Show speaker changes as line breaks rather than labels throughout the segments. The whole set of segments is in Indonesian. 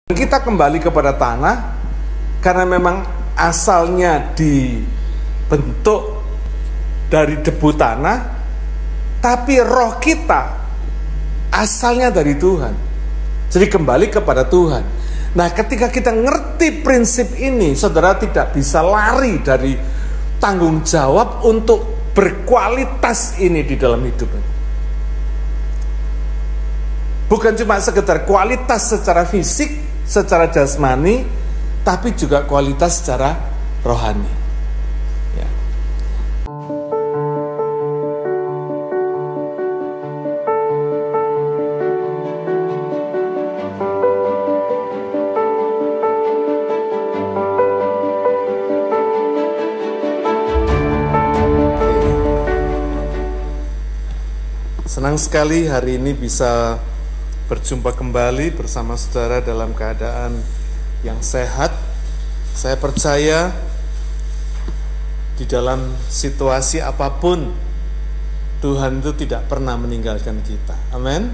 Kita kembali kepada tanah karena memang asalnya dibentuk dari debu tanah, tapi roh kita asalnya dari Tuhan. Jadi kembali kepada Tuhan. Nah, ketika kita ngerti prinsip ini, saudara tidak bisa lari dari tanggung jawab untuk berkualitas ini di dalam hidup. Bukan cuma sekedar kualitas secara fisik, secara jasmani, tapi juga kualitas secara rohani. Ya. Senang sekali hari ini bisa berjumpa kembali bersama saudara dalam keadaan yang sehat. Saya percaya di dalam situasi apapun Tuhan itu tidak pernah meninggalkan kita. Amin.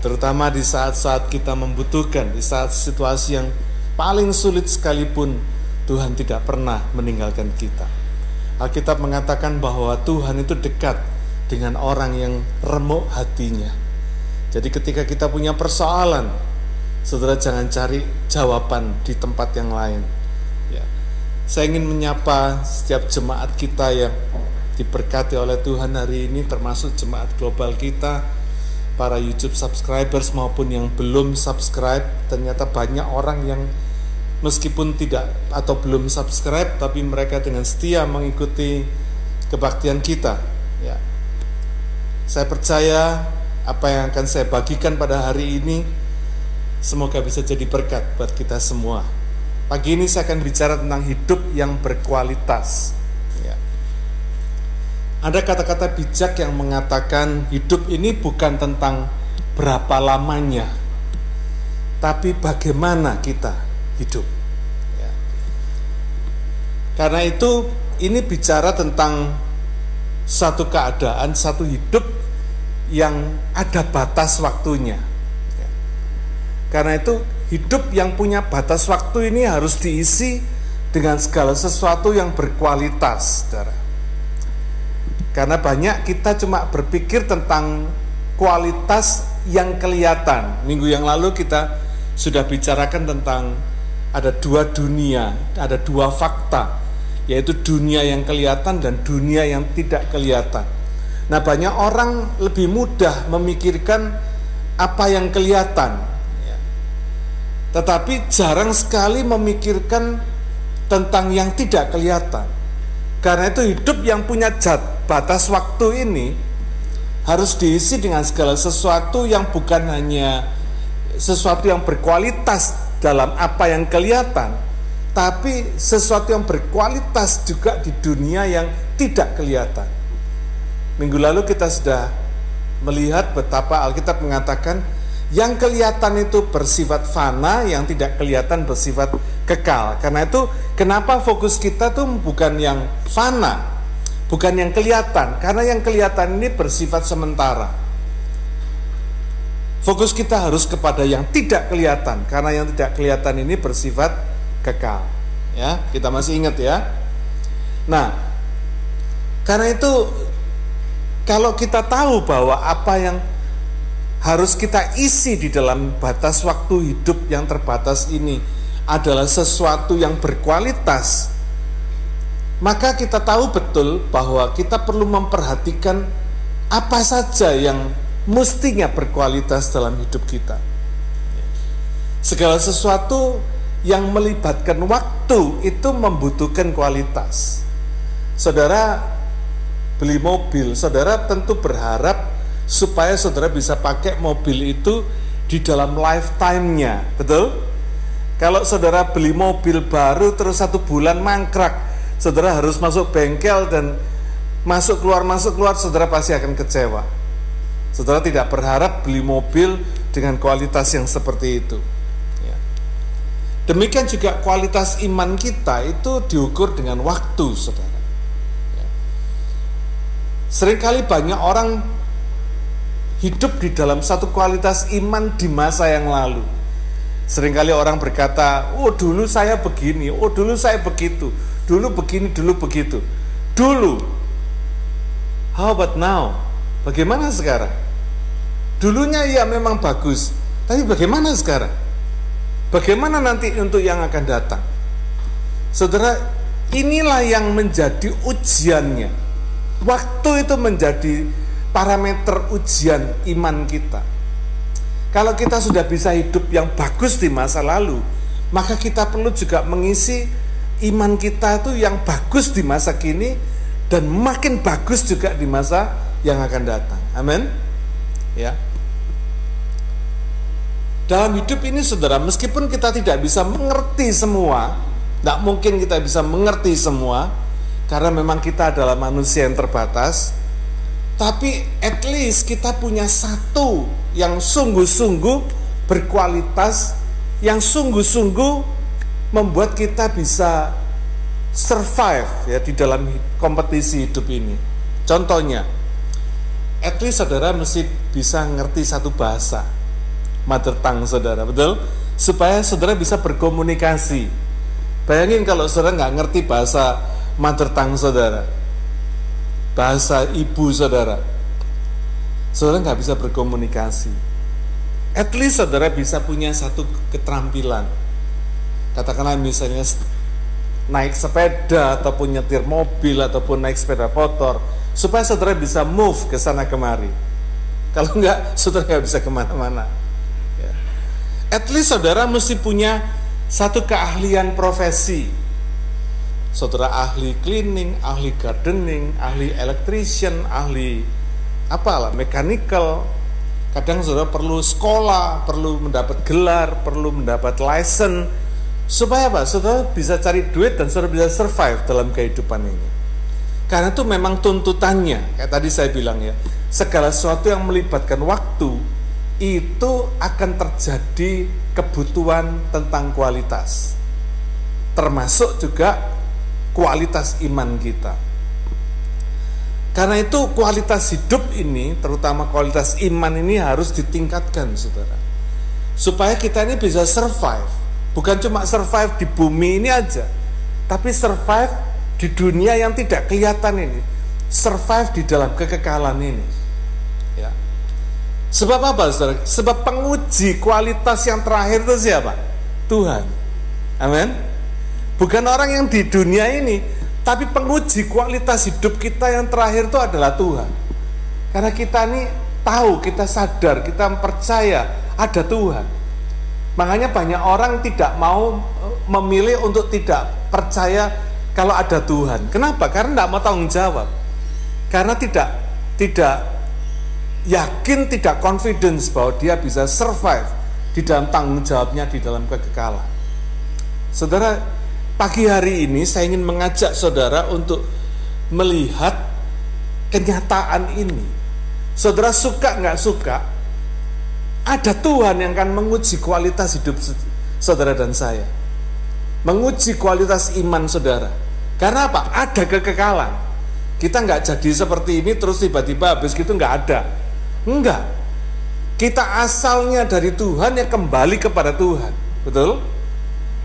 Terutama di saat-saat kita membutuhkan, di saat situasi yang paling sulit sekalipun, Tuhan tidak pernah meninggalkan kita. Alkitab mengatakan bahwa Tuhan itu dekat dengan orang yang remuk hatinya. Jadi ketika kita punya persoalan, saudara jangan cari jawaban di tempat yang lain. Ya. Saya ingin menyapa setiap jemaat kita yang diberkati oleh Tuhan hari ini, termasuk jemaat global kita, para YouTube subscribers maupun yang belum subscribe. Ternyata banyak orang yang meskipun tidak atau belum subscribe, tapi mereka dengan setia mengikuti kebaktian kita. Ya. Saya percaya apa yang akan saya bagikan pada hari ini semoga bisa jadi berkat buat kita semua. Pagi ini saya akan bicara tentang hidup yang berkualitas. Ya. Ada kata-kata bijak yang mengatakan hidup ini bukan tentang berapa lamanya, tapi bagaimana kita hidup. Ya. Karena itu ini bicara tentang satu keadaan, satu hidup yang ada batas waktunya. Ya. Karena itu hidup yang punya batas waktu ini harus diisi dengan segala sesuatu yang berkualitas, saudara. Karena banyak kita cuma berpikir tentang kualitas yang kelihatan. Minggu yang lalu kita sudah bicarakan tentang ada dua dunia, ada dua fakta, yaitu dunia yang kelihatan dan dunia yang tidak kelihatan. Nah, banyak orang lebih mudah memikirkan apa yang kelihatan, ya. Tetapi jarang sekali memikirkan tentang yang tidak kelihatan. Karena itu hidup yang punya batas waktu ini harus diisi dengan segala sesuatu yang bukan hanya sesuatu yang berkualitas dalam apa yang kelihatan, tapi sesuatu yang berkualitas juga di dunia yang tidak kelihatan. Minggu lalu kita sudah melihat betapa Alkitab mengatakan yang kelihatan itu bersifat fana, yang tidak kelihatan bersifat kekal. Karena itu kenapa fokus kita tuh bukan yang fana, bukan yang kelihatan, karena yang kelihatan ini bersifat sementara. Fokus kita harus kepada yang tidak kelihatan, karena yang tidak kelihatan ini bersifat kekal. Ya, kita masih ingat ya. Nah, karena itu kalau kita tahu bahwa apa yang harus kita isi di dalam batas waktu hidup yang terbatas ini adalah sesuatu yang berkualitas, maka kita tahu betul bahwa kita perlu memperhatikan apa saja yang mestinya berkualitas dalam hidup kita. Segala sesuatu yang melibatkan waktu itu membutuhkan kualitas. Saudara beli mobil, saudara tentu berharap supaya saudara bisa pakai mobil itu di dalam lifetime-nya, betul? Kalau saudara beli mobil baru terus 1 bulan mangkrak, saudara harus masuk bengkel dan masuk keluar, saudara pasti akan kecewa. Saudara tidak berharap beli mobil dengan kualitas yang seperti itu. Ya. Demikian juga kualitas iman kita itu diukur dengan waktu, saudara. Seringkali banyak orang hidup di dalam satu kualitas iman di masa yang lalu. Seringkali orang berkata, oh dulu saya begini, oh dulu saya begitu, dulu begini, dulu begitu. Dulu. How about now? Bagaimana sekarang? Dulunya ya memang bagus, tapi bagaimana sekarang? Bagaimana nanti untuk yang akan datang? Saudara, inilah yang menjadi ujiannya. Waktu itu menjadi parameter ujian iman kita. Kalau kita sudah bisa hidup yang bagus di masa lalu, maka kita perlu juga mengisi iman kita itu yang bagus di masa kini dan makin bagus juga di masa yang akan datang. Amin. Ya. Dalam hidup ini saudara, meskipun kita tidak bisa mengerti semua, tidak mungkin kita bisa mengerti semua, karena memang kita adalah manusia yang terbatas, tapi at least kita punya satu yang sungguh-sungguh berkualitas, yang sungguh-sungguh membuat kita bisa survive ya di dalam kompetisi hidup ini. Contohnya, at least saudara mesti bisa ngerti satu bahasa, mother tongue saudara, betul? Supaya saudara bisa berkomunikasi. Bayangin kalau saudara nggak ngerti bahasa mother tongue saudara, bahasa ibu saudara, saudara nggak bisa berkomunikasi. At least saudara bisa punya satu keterampilan. Katakanlah misalnya naik sepeda, ataupun nyetir mobil, ataupun naik sepeda motor, supaya saudara bisa move ke sana kemari. Kalau enggak, saudara nggak bisa kemana-mana. Ya. At least saudara mesti punya satu keahlian profesi. Saudara ahli cleaning, ahli gardening, ahli electrician, ahli apalah, mechanical. Kadang saudara perlu sekolah, perlu mendapat gelar, perlu mendapat license, supaya apa? Saudara bisa cari duit dan saudara bisa survive dalam kehidupan ini. Karena itu memang tuntutannya, kayak tadi saya bilang ya, segala sesuatu yang melibatkan waktu, itu akan terjadi kebutuhan tentang kualitas. Termasuk juga kualitas iman kita. Karena itu kualitas hidup ini, terutama kualitas iman ini harus ditingkatkan saudara, supaya kita ini bisa survive. Bukan cuma survive di bumi ini aja, tapi survive di dunia yang tidak kelihatan ini, survive di dalam kekekalan ini ya. Sebab apa saudara? Sebab penguji kualitas yang terakhir itu siapa? Tuhan. Amin. Bukan orang yang di dunia ini, tapi penguji kualitas hidup kita yang terakhir itu adalah Tuhan. Karena kita ini tahu, kita sadar, kita percaya ada Tuhan. Makanya banyak orang tidak mau memilih untuk tidak percaya kalau ada Tuhan. Kenapa? Karena tidak mau tanggung jawab. Karena tidak yakin, tidak confidence bahwa dia bisa survive di dalam tanggung jawabnya di dalam kekekalan. Saudara, pagi hari ini saya ingin mengajak saudara untuk melihat kenyataan ini. Saudara suka nggak suka, ada Tuhan yang akan menguji kualitas hidup saudara dan saya, menguji kualitas iman saudara. Karena apa? Ada kekekalan. Kita nggak jadi seperti ini terus tiba-tiba habis gitu nggak ada. Enggak. Kita asalnya dari Tuhan, ya kembali kepada Tuhan. Betul?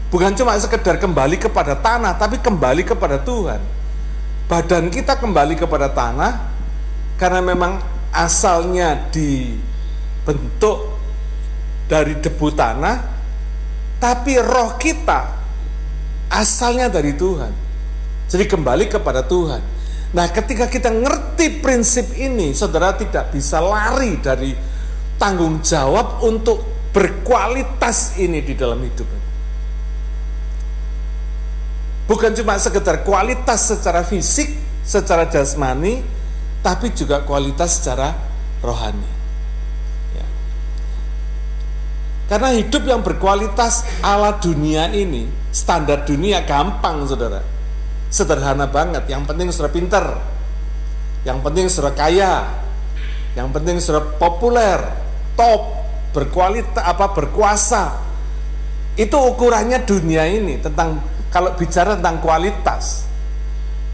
Bukan cuma sekedar kembali kepada tanah, tapi kembali kepada Tuhan. Badan kita kembali kepada tanah karena memang asalnya dibentuk dari debu tanah, tapi roh kita asalnya dari Tuhan. Jadi kembali kepada Tuhan. Nah, ketika kita ngerti prinsip ini, saudara tidak bisa lari dari tanggung jawab untuk berkualitas ini di dalam hidup. Bukan cuma sekedar kualitas secara fisik, secara jasmani, tapi juga kualitas secara rohani. Ya. Karena hidup yang berkualitas ala dunia ini, standar dunia gampang saudara, sederhana banget. Yang penting saudara pinter, yang penting saudara kaya, yang penting saudara populer, top, berkualitas, berkuasa. Itu ukurannya dunia ini tentang, kalau bicara tentang kualitas.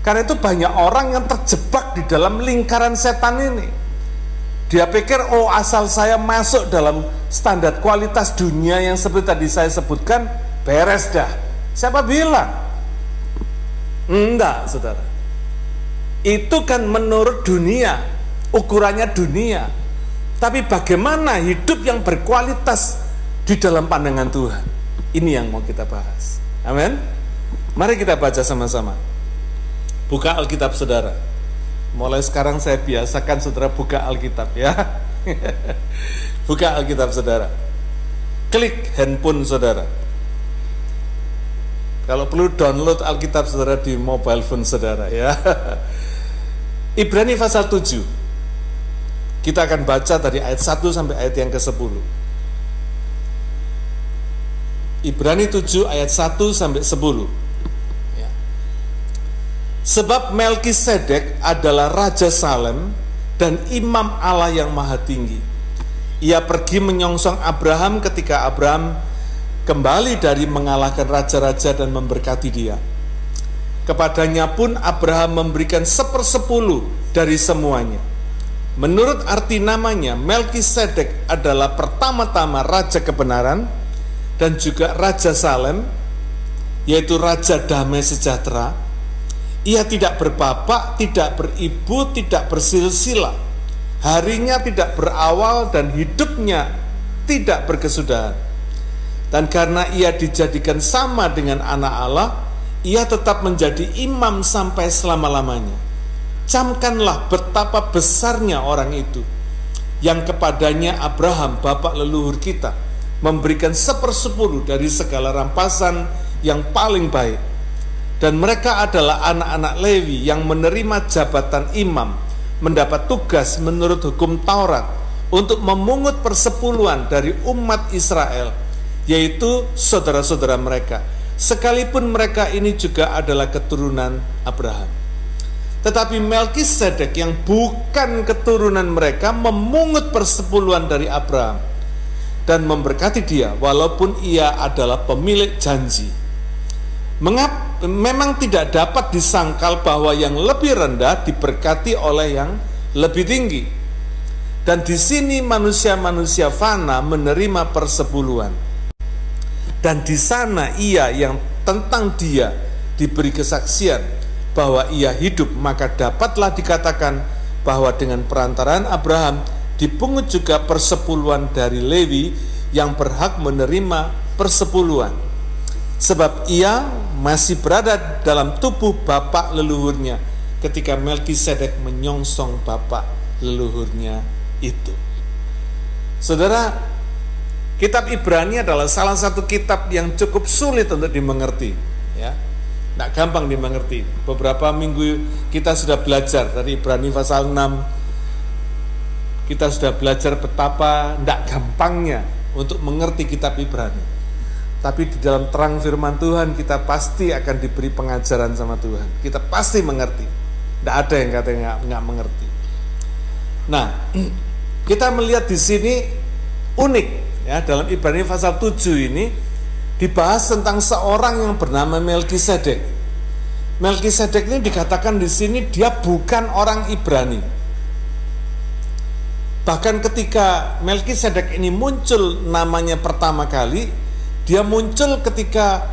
Karena itu banyak orang yang terjebak di dalam lingkaran setan ini. Dia pikir, oh asal saya masuk dalam standar kualitas dunia yang seperti tadi saya sebutkan beres dah. Siapa bilang? Enggak, saudara. Itu kan menurut dunia, ukurannya dunia. Tapi bagaimana hidup yang berkualitas di dalam pandangan Tuhan? Ini yang mau kita bahas. Amin. Mari kita baca sama-sama. Buka Alkitab saudara. Mulai sekarang saya biasakan saudara buka Alkitab ya. Buka Alkitab saudara. Klik handphone saudara. Kalau perlu download Alkitab saudara di mobile phone saudara ya. Ibrani pasal 7. Kita akan baca dari ayat 1 sampai ayat yang ke-10. Ibrani 7 ayat 1 sampai 10. Ya. Sebab Melkisedek adalah Raja Salem dan Imam Allah yang Maha Tinggi. Ia pergi menyongsong Abraham ketika Abraham kembali dari mengalahkan raja-raja dan memberkati dia. Kepadanya pun Abraham memberikan 1/10 dari semuanya. Menurut arti namanya, Melkisedek adalah pertama-tama Raja Kebenaran dan juga Raja Salem, yaitu Raja Damai Sejahtera. Ia tidak berbapak, tidak beribu, tidak bersilsilah. Harinya tidak berawal dan hidupnya tidak berkesudahan. Dan karena ia dijadikan sama dengan anak Allah, ia tetap menjadi imam sampai selama-lamanya. Camkanlah betapa besarnya orang itu, yang kepadanya Abraham, bapak leluhur kita, memberikan 1/10 dari segala rampasan yang paling baik. Dan mereka adalah anak-anak Lewi yang menerima jabatan imam, mendapat tugas menurut hukum Taurat untuk memungut persepuluhan dari umat Israel, yaitu saudara-saudara mereka, sekalipun mereka ini juga adalah keturunan Abraham. Tetapi Melkisedek yang bukan keturunan mereka memungut persepuluhan dari Abraham dan memberkati dia walaupun ia adalah pemilik janji. Memang tidak dapat disangkal bahwa yang lebih rendah diberkati oleh yang lebih tinggi. Dan di sini manusia-manusia fana menerima persepuluhan. Dan di sana ia yang tentang dia diberi kesaksian bahwa ia hidup, maka dapatlah dikatakan bahwa dengan perantaraan Abraham dipungut juga persepuluhan dari Lewi yang berhak menerima persepuluhan. Sebab ia masih berada dalam tubuh bapak leluhurnya ketika Melkisedek menyongsong bapak leluhurnya itu. Saudara, kitab Ibrani adalah salah satu kitab yang cukup sulit untuk dimengerti, ya. Tidak gampang dimengerti. Beberapa minggu kita sudah belajar dari Ibrani pasal 6. Kita sudah belajar betapa tidak gampangnya untuk mengerti kitab Ibrani. Tapi di dalam terang firman Tuhan kita pasti akan diberi pengajaran sama Tuhan. Kita pasti mengerti. Tidak ada yang katanya nggak mengerti. Nah, kita melihat di sini unik ya, dalam Ibrani pasal 7 ini dibahas tentang seorang yang bernama Melkisedek. Melkisedek ini dikatakan di sini dia bukan orang Ibrani. Bahkan ketika Melkisedek ini muncul namanya pertama kali, dia muncul ketika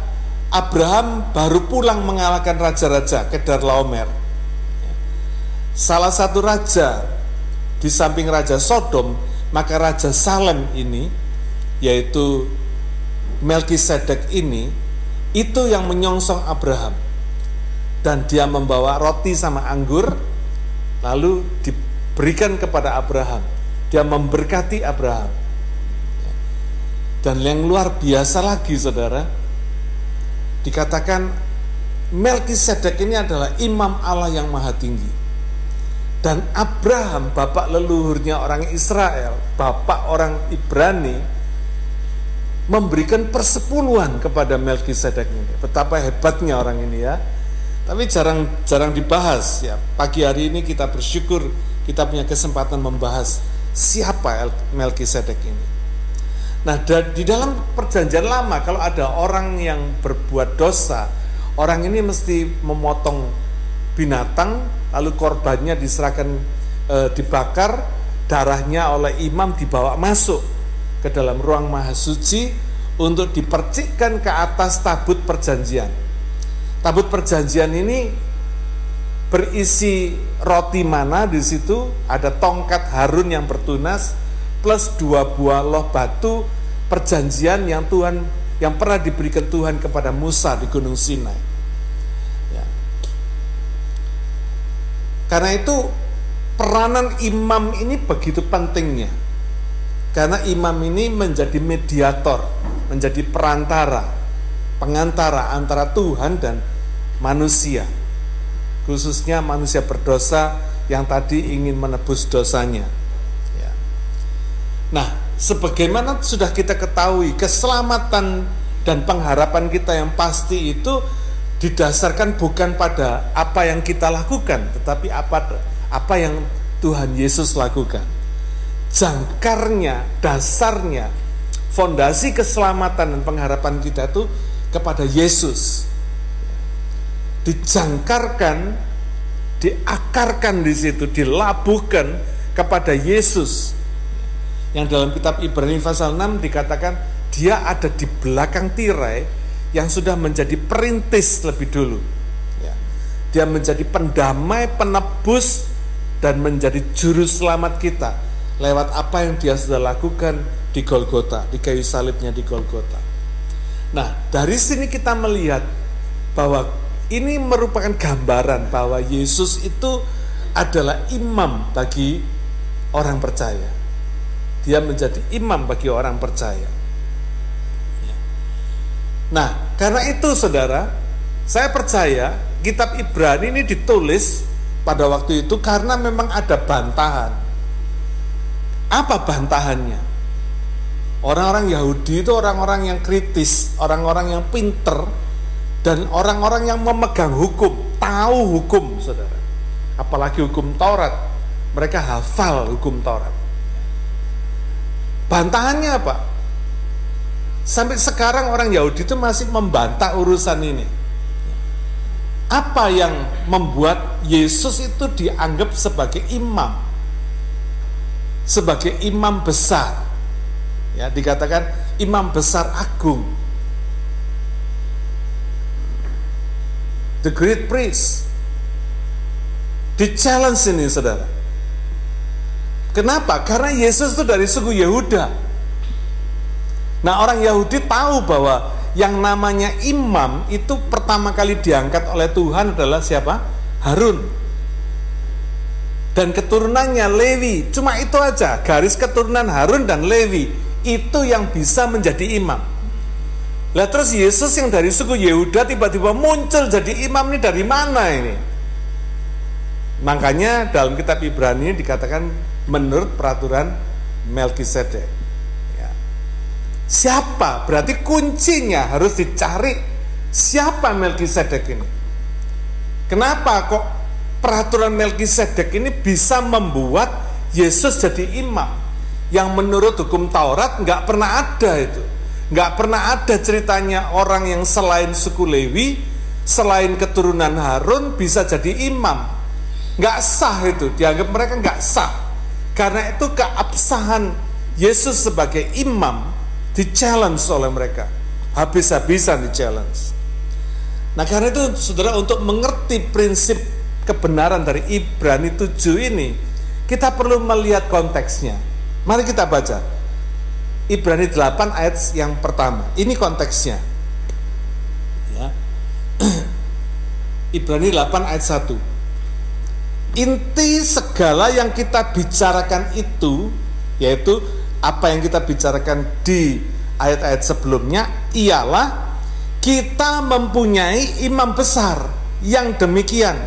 Abraham baru pulang mengalahkan raja-raja Kedorlaomer. Salah satu raja di samping Raja Sodom, maka Raja Salem ini, yaitu Melkisedek ini, itu yang menyongsong Abraham. Dan dia membawa roti sama anggur, lalu diberikan kepada Abraham. Dia memberkati Abraham. Dan yang luar biasa lagi, saudara, dikatakan Melkisedek ini adalah imam Allah yang maha tinggi. Dan Abraham, bapak leluhurnya orang Israel, bapak orang Ibrani, memberikan persepuluhan kepada Melkisedek ini. Betapa hebatnya orang ini ya. Tapi jarang dibahas ya. Pagi hari ini kita bersyukur kita punya kesempatan membahas siapa Melkisedek ini. Nah, di dalam perjanjian lama kalau ada orang yang berbuat dosa, orang ini mesti memotong binatang, lalu korbannya diserahkan, dibakar, darahnya oleh imam dibawa masuk ke dalam ruang maha suci untuk dipercikkan ke atas tabut perjanjian. Tabut perjanjian ini berisi roti mana, di situ ada tongkat Harun yang bertunas plus 2 buah loh batu perjanjian yang pernah diberikan Tuhan kepada Musa di Gunung Sinai. Ya. Karena itu peranan imam ini begitu pentingnya. Karena imam ini menjadi mediator, menjadi perantara, pengantara antara Tuhan dan manusia. Khususnya manusia berdosa yang tadi ingin menebus dosanya. Ya. Nah, sebagaimana sudah kita ketahui, keselamatan dan pengharapan kita yang pasti itu didasarkan bukan pada apa yang kita lakukan, tetapi apa yang Tuhan Yesus lakukan. Jangkarnya, dasarnya, fondasi keselamatan dan pengharapan kita itu kepada Yesus. Dijangkarkan, diakarkan di situ, dilabuhkan kepada Yesus. Yang dalam kitab Ibrani pasal 6 dikatakan dia ada di belakang tirai yang sudah menjadi perintis lebih dulu. Ya. Dia menjadi pendamai, penebus, dan menjadi juru selamat kita lewat apa yang dia sudah lakukan di Golgota, di kayu salibnya di Golgota. Nah, dari sini kita melihat bahwa ini merupakan gambaran bahwa Yesus itu adalah imam bagi orang percaya. Dia menjadi imam bagi orang percaya. Nah, karena itu saudara, saya percaya kitab Ibrani ini ditulis pada waktu itu karena memang ada bantahan. Apa bantahannya? Orang-orang Yahudi itu orang-orang yang kritis, orang-orang yang pinter, dan orang-orang yang memegang hukum, tahu hukum, saudara. Apalagi hukum Taurat, mereka hafal hukum Taurat. Bantahannya apa? Sampai sekarang orang Yahudi itu masih membantah urusan ini. Apa yang membuat Yesus itu dianggap sebagai imam? Sebagai imam besar. Ya, dikatakan imam besar agung. The great priest. Di challenge ini, saudara. Kenapa? Karena Yesus itu dari suku Yehuda. Nah, orang Yahudi tahu bahwa yang namanya imam itu pertama kali diangkat oleh Tuhan adalah siapa? Harun. Dan keturunannya Lewi. Cuma itu aja, garis keturunan Harun dan Lewi. Itu yang bisa menjadi imam. Lah terus Yesus yang dari suku Yehuda tiba-tiba muncul jadi imam, ini dari mana ini? Makanya dalam kitab Ibrani dikatakan menurut peraturan Melkisedek. Ya. Siapa? Berarti kuncinya harus dicari. Siapa Melkisedek ini? Kenapa kok peraturan Melkisedek ini bisa membuat Yesus jadi imam? Yang menurut hukum Taurat nggak pernah ada itu. Nggak pernah ada ceritanya orang yang selain suku Lewi, selain keturunan Harun bisa jadi imam. Nggak sah itu, dianggap mereka nggak sah. Karena itu keabsahan Yesus sebagai imam di-challenge oleh mereka. Habis-habisan di-challenge. Nah karena itu saudara, untuk mengerti prinsip kebenaran dari Ibrani 7 ini, kita perlu melihat konteksnya. Mari kita baca. Ibrani 8 ayat yang pertama. Ini konteksnya. Ya. Ibrani 8 ayat 1. Inti segala yang kita bicarakan itu, yaitu apa yang kita bicarakan di ayat-ayat sebelumnya, ialah kita mempunyai imam besar yang demikian,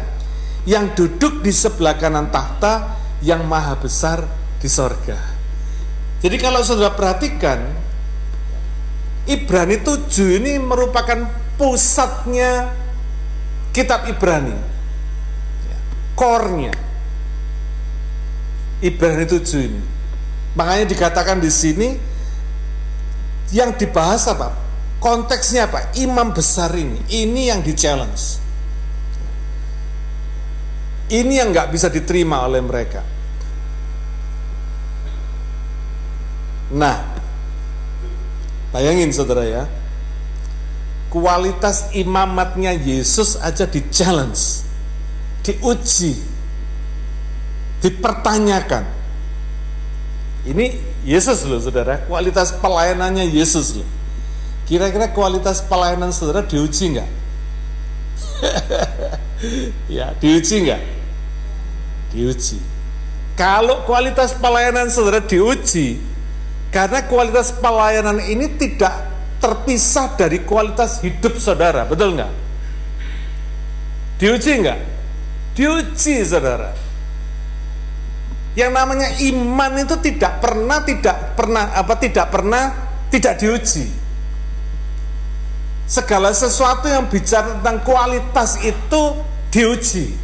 yang duduk di sebelah kanan tahta yang maha besar di sorga. Jadi kalau saudara perhatikan, Ibrani 7 ini merupakan pusatnya kitab Ibrani, core-nya Ibrani 7 ini. Makanya dikatakan di sini yang dibahas apa? Konteksnya apa? Imam besar ini yang di-challenge. Ini yang nggak bisa diterima oleh mereka. Nah, Bayangin saudara ya, kualitas imamatnya Yesus aja di-challenge, diuji, dipertanyakan. Ini Yesus loh saudara, kualitas pelayanannya Yesus loh. Kira-kira kualitas pelayanan saudara diuji nggak? Ya, diuji nggak? Diuji. Kalau kualitas pelayanan saudara diuji, karena kualitas pelayanan ini tidak terpisah dari kualitas hidup saudara, betul nggak? Diuji nggak? Diuji saudara. Yang namanya iman itu tidak diuji. Segala sesuatu yang bicara tentang kualitas itu diuji.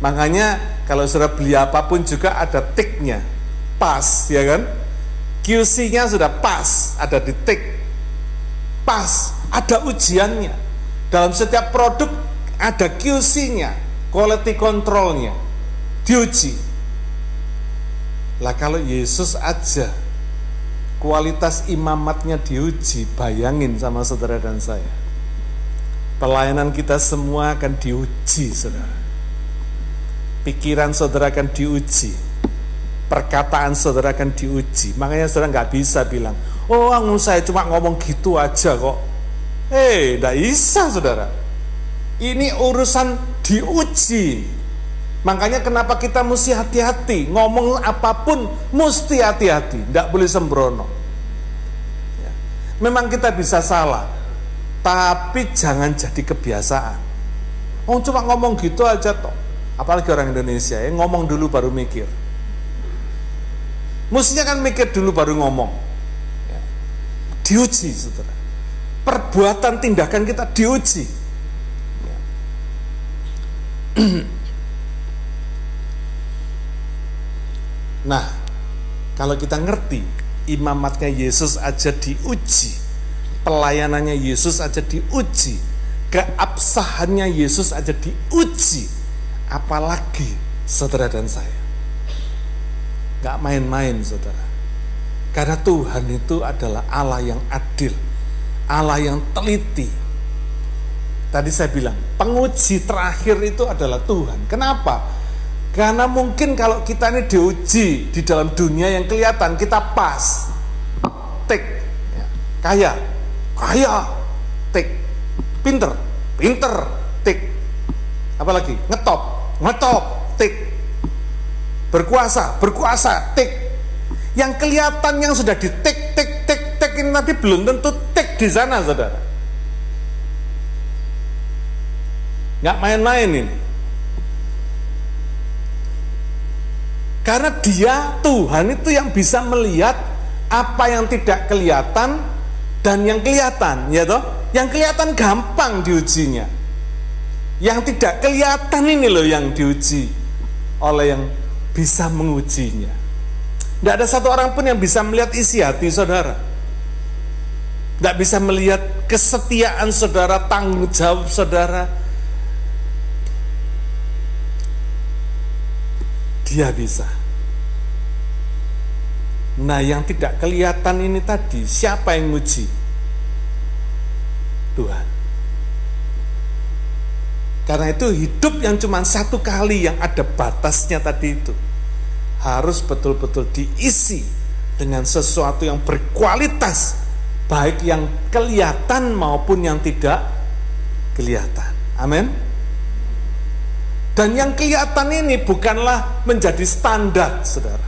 Makanya kalau saudara beli apapun juga ada tiknya, pas, ya kan? QC-nya sudah pas, ada di tik, pas, ada ujiannya. Dalam setiap produk ada QC-nya, quality control-nya, diuji. Lah kalau Yesus aja kualitas imamatnya diuji, bayangin sama saudara dan saya. Pelayanan kita semua akan diuji, saudara. Pikiran saudara akan diuji, perkataan saudara akan diuji. Makanya saudara nggak bisa bilang, oh saya cuma ngomong gitu aja kok. Nggak bisa saudara. Ini urusan diuji. Makanya kenapa kita mesti hati-hati, ngomong apapun mesti hati-hati, nggak boleh sembrono. Ya. Memang kita bisa salah, tapi jangan jadi kebiasaan. Oh cuma ngomong gitu aja toh. Apalagi orang Indonesia ya, ngomong dulu baru mikir. Mestinya kan mikir dulu baru ngomong. Ya. Diuji saudara. Perbuatan tindakan kita diuji. Ya. Nah, kalau kita ngerti imamatnya Yesus aja diuji, pelayanannya Yesus aja diuji, keabsahannya Yesus aja diuji, apalagi saudara dan saya. Gak main-main saudara. Karena Tuhan itu adalah Allah yang adil, Allah yang teliti. Tadi saya bilang, penguji terakhir itu adalah Tuhan. Kenapa? Karena mungkin kalau kita ini diuji di dalam dunia yang kelihatan, kita pas, tik, ya. kaya, tik, pinter, tik, apalagi ngetop, tik, berkuasa, tik. Yang kelihatan yang sudah di tik ini tapi belum tentu tik di sana, saudara. Nggak main-main ini. Karena dia, Tuhan itu yang bisa melihat apa yang tidak kelihatan dan yang kelihatan, ya toh? Yang kelihatan gampang diujinya. Yang tidak kelihatan ini loh yang diuji oleh yang bisa mengujinya. Tidak ada satu orang pun yang bisa melihat isi hati saudara. Tidak bisa melihat kesetiaan saudara, tanggung jawab saudara. Dia bisa. Nah, yang tidak kelihatan ini tadi, siapa yang nguji? Tuhan. Karena itu hidup yang cuma satu kali yang ada batasnya tadi itu harus betul-betul diisi dengan sesuatu yang berkualitas, baik yang kelihatan maupun yang tidak kelihatan. Amin. Dan yang kelihatan ini bukanlah menjadi standar, saudara.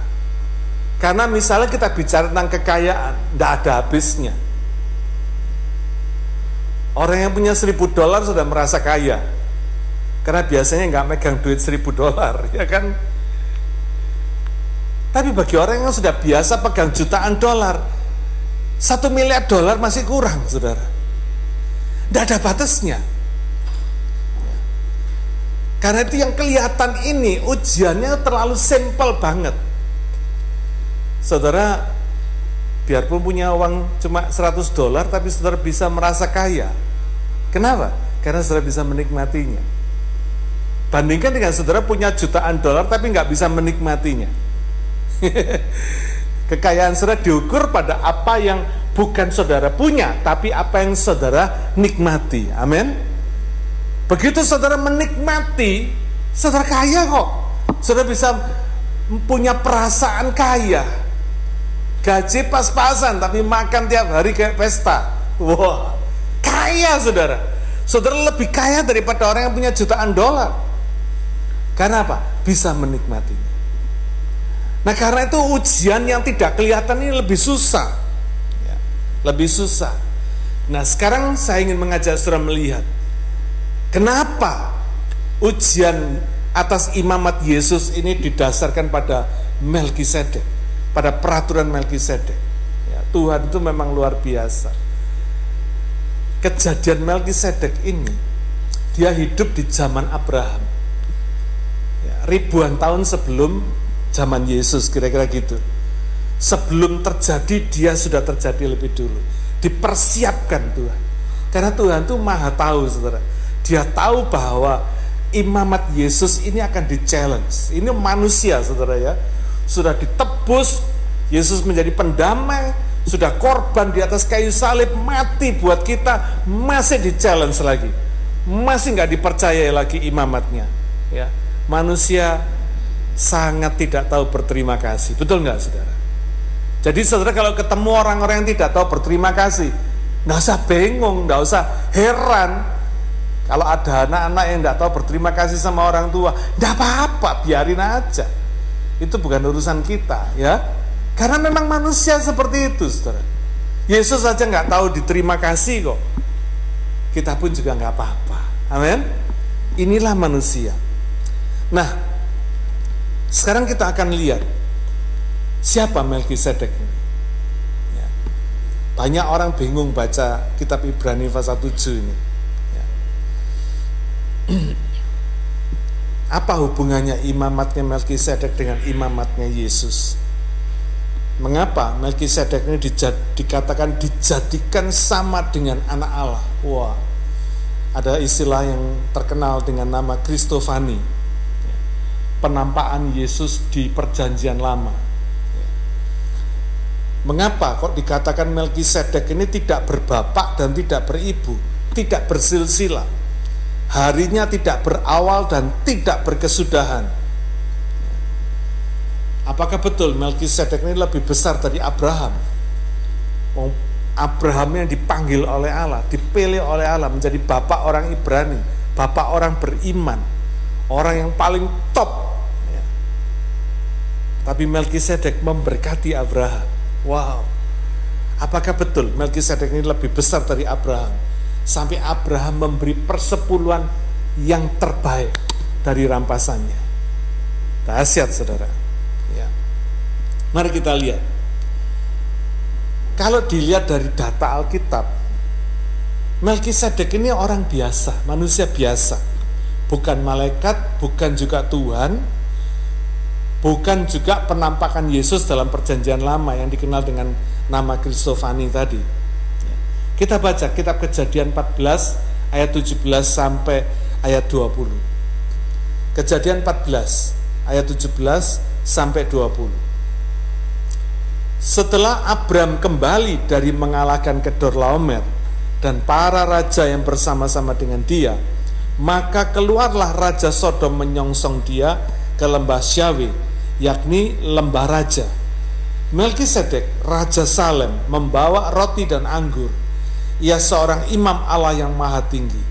Karena misalnya kita bicara tentang kekayaan, tidak ada habisnya. Orang yang punya $1.000 sudah merasa kaya. Karena biasanya nggak megang duit $1.000, ya kan? Tapi bagi orang yang sudah biasa pegang jutaan dolar, $1 miliar masih kurang, saudara. Tidak ada batasnya. Karena itu yang kelihatan ini ujiannya terlalu simpel banget. Saudara, biarpun punya uang cuma $100, tapi saudara bisa merasa kaya. Kenapa? Karena saudara bisa menikmatinya. Bandingkan dengan saudara punya jutaan dolar tapi nggak bisa menikmatinya. Kekayaan saudara diukur pada apa yang bukan saudara punya, tapi apa yang saudara nikmati. Amin. Begitu saudara menikmati, saudara kaya kok. Saudara bisa punya perasaan kaya. Gaji pas-pasan tapi makan tiap hari kayak pesta. Wah, kaya saudara. Saudara lebih kaya daripada orang yang punya jutaan dolar. Karena apa? Bisa menikmatinya. Nah, karena itu ujian yang tidak kelihatan ini lebih susah. Ya, lebih susah. Nah, sekarang saya ingin mengajak saudara melihat kenapa ujian atas imamat Yesus ini didasarkan pada Melkisedek, pada peraturan Melkisedek. Ya, Tuhan itu memang luar biasa. Kejadian Melkisedek ini, dia hidup di zaman Abraham. Ya, ribuan tahun sebelum zaman Yesus, kira-kira gitu. Sebelum terjadi, dia sudah terjadi lebih dulu. Dipersiapkan Tuhan. Karena Tuhan itu maha tahu, saudara. Dia tahu bahwa imamat Yesus ini akan di-challenge. Ini manusia, saudara ya. Sudah ditebus, Yesus menjadi pendamai, sudah korban di atas kayu salib, mati buat kita, masih di-challenge lagi. Masih nggak dipercaya lagi imamatnya. Ya, manusia sangat tidak tahu berterima kasih. Betul nggak, saudara? Jadi saudara kalau ketemu orang-orang yang tidak tahu berterima kasih, nggak usah bingung, nggak usah heran. Kalau ada anak-anak yang nggak tahu berterima kasih sama orang tua, nggak apa-apa, biarin aja. Itu bukan urusan kita, ya. Karena memang manusia seperti itu, saudara. Yesus saja nggak tahu diterima kasih kok. Kita pun juga nggak apa-apa. Amin. Inilah manusia. Nah, sekarang kita akan lihat siapa Melkisedek ini. Ya. Banyak orang bingung baca kitab Ibrani pasal 7 ini. Ya. Apa hubungannya imamatnya Melkisedek dengan imamatnya Yesus? Mengapa Melkisedek ini dikatakan dijadikan sama dengan anak Allah? Wah, ada istilah yang terkenal dengan nama Kristofani. Penampakan Yesus di perjanjian lama. Mengapa kok dikatakan Melkisedek ini tidak berbapak dan tidak beribu, tidak bersilsilah, harinya tidak berawal dan tidak berkesudahan? Apakah betul Melkisedek ini lebih besar dari Abraham? Abraham yang dipanggil oleh Allah, dipilih oleh Allah menjadi bapak orang Ibrani, bapak orang beriman, orang yang paling top. Tapi Melkisedek memberkati Abraham. Wow. Apakah betul Melkisedek ini lebih besar dari Abraham? Sampai Abraham memberi persepuluhan yang terbaik dari rampasannya. Dahsyat, saudara. Ya. Mari kita lihat. Kalau dilihat dari data Alkitab, Melkisedek ini orang biasa, manusia biasa. Bukan malaikat, bukan juga Tuhan, bukan juga penampakan Yesus dalam perjanjian lama yang dikenal dengan nama Kristofani tadi. Kita baca kitab Kejadian 14 ayat 17 sampai ayat 20. Kejadian 14 ayat 17 sampai 20. Setelah Abram kembali dari mengalahkan Kedorlaomer dan para raja yang bersama-sama dengan dia, maka keluarlah Raja Sodom menyongsong dia ke lembah Syawe, yakni lembah raja. Melkisedek, Raja Salem, membawa roti dan anggur. Ia seorang imam Allah yang maha tinggi.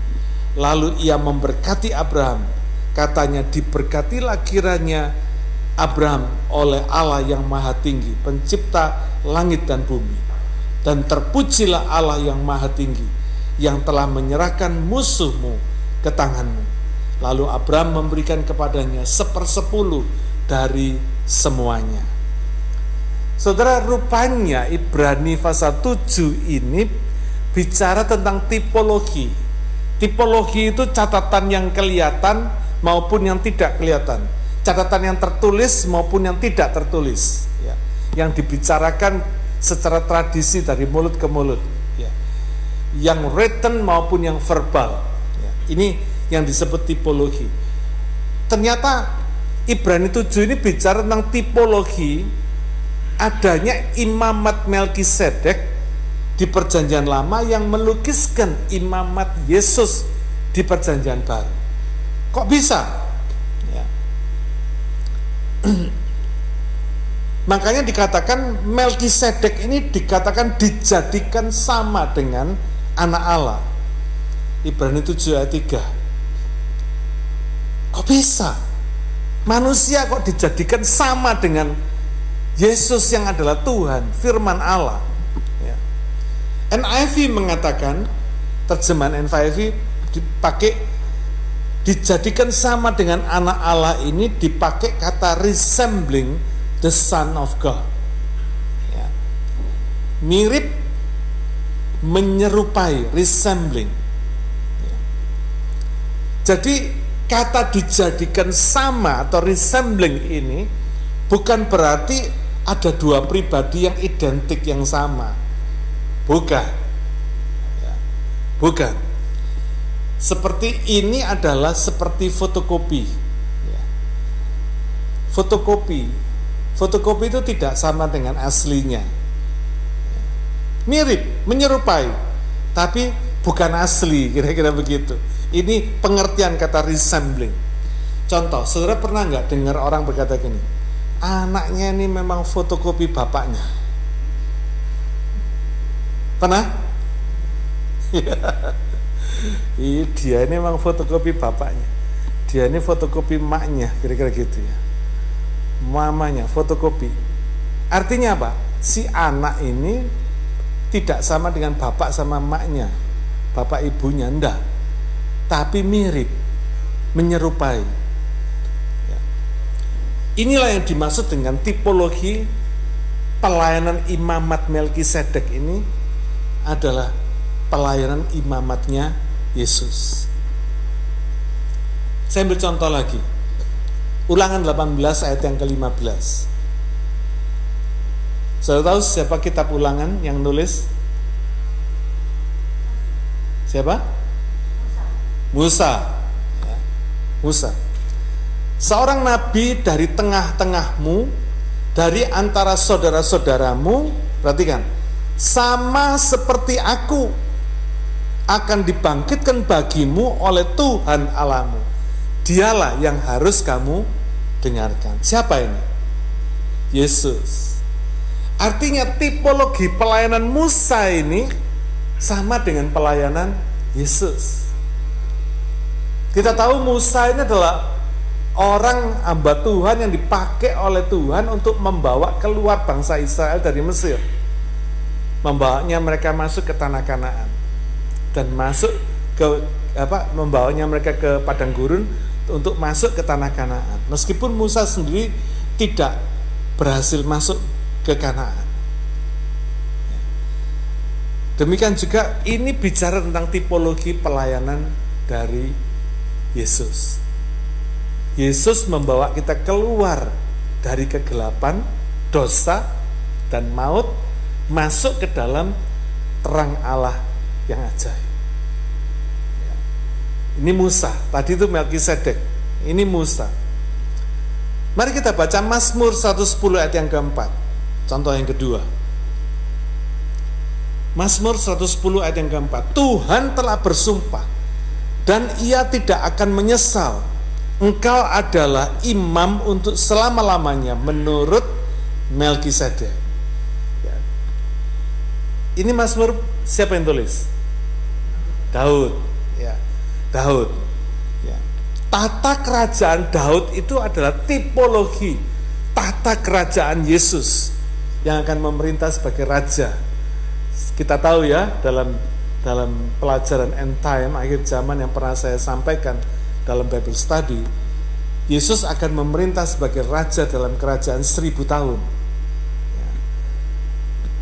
Lalu ia memberkati Abraham. Katanya, diberkatilah kiranya Abraham oleh Allah yang maha tinggi, pencipta langit dan bumi. Dan terpujilah Allah yang maha tinggi, yang telah menyerahkan musuhmu ke tanganmu. Lalu Abraham memberikan kepadanya 1/10 dari semuanya. Saudara, rupanya Ibrani pasal 7 ini bicara tentang tipologi. Tipologi itu catatan yang kelihatan maupun yang tidak kelihatan, catatan yang tertulis maupun yang tidak tertulis, ya, yang dibicarakan secara tradisi dari mulut ke mulut, ya, yang written maupun yang verbal, ya. Ini yang disebut tipologi. Ternyata Ibrani 7 ini bicara tentang tipologi adanya imamat Melkisedek di perjanjian lama yang melukiskan imamat Yesus di perjanjian baru. Kok bisa? Ya. Makanya dikatakan Melkisedek ini dikatakan dijadikan sama dengan anak Allah. Ibrani 7 ayat 3. Kok bisa? Manusia kok dijadikan sama dengan Yesus yang adalah Tuhan, firman Allah. Ya. NIV mengatakan, terjemahan NIV dipakai, dijadikan sama dengan anak Allah ini dipakai kata resembling the Son of God. Ya. Mirip, menyerupai, resembling. Ya. Jadi kata dijadikan sama atau resembling ini bukan berarti ada dua pribadi yang identik yang sama. Bukan. Ya. Bukan. Seperti ini adalah seperti fotokopi. Ya. Fotokopi itu tidak sama dengan aslinya. Mirip, menyerupai, tapi bukan asli, kira-kira begitu. Ini pengertian kata resembling. Contoh, saudara pernah nggak dengar orang berkata gini, anaknya ini memang fotokopi bapaknya? Pernah? Dia ini memang fotokopi bapaknya, dia ini fotokopi maknya, kira-kira gitu ya. Mamanya fotokopi. Artinya apa? Si anak ini tidak sama dengan bapak sama maknya, bapak ibunya, enggak, tapi mirip, menyerupai. Ya. Inilah yang dimaksud dengan tipologi pelayanan imamat Melkisedek ini adalah pelayanan imamatnya Yesus. Saya ambil contoh lagi. Ulangan 18 ayat yang ke-15. Saudara tahu siapa kitab Ulangan yang nulis? Siapa? Musa. Ya, Musa. Seorang nabi dari tengah-tengahmu, dari antara saudara-saudaramu, perhatikan, sama seperti aku, akan dibangkitkan bagimu oleh Tuhan Allahmu. Dialah yang harus kamu dengarkan. Siapa ini? Yesus. Artinya tipologi pelayanan Musa ini sama dengan pelayanan Yesus. Kita tahu Musa ini adalah orang hamba Tuhan yang dipakai oleh Tuhan untuk membawa keluar bangsa Israel dari Mesir, membawanya mereka masuk ke tanah Kanaan dan masuk ke membawanya mereka ke padang gurun untuk masuk ke tanah Kanaan. Meskipun Musa sendiri tidak berhasil masuk ke Kanaan. Demikian juga ini bicara tentang tipologi pelayanan dari Yesus. Yesus membawa kita keluar dari kegelapan, dosa, dan maut, masuk ke dalam terang Allah yang ajaib. Ini Musa, tadi itu Melkisedek, ini Musa. Mari kita baca Mazmur 110 ayat yang keempat, contoh yang kedua. Mazmur 110 ayat yang keempat. Tuhan telah bersumpah dan ia tidak akan menyesal. Engkau adalah imam untuk selama-lamanya menurut Melkisedek. Ya. Ini Mazmur siapa yang tulis? Daud. Ya. Daud. Ya. Tata kerajaan Daud itu adalah tipologi tata kerajaan Yesus yang akan memerintah sebagai raja. Kita tahu ya, dalam pelajaran end time, akhir zaman yang pernah saya sampaikan dalam Bible study, Yesus akan memerintah sebagai raja dalam kerajaan 1000 tahun. Ya.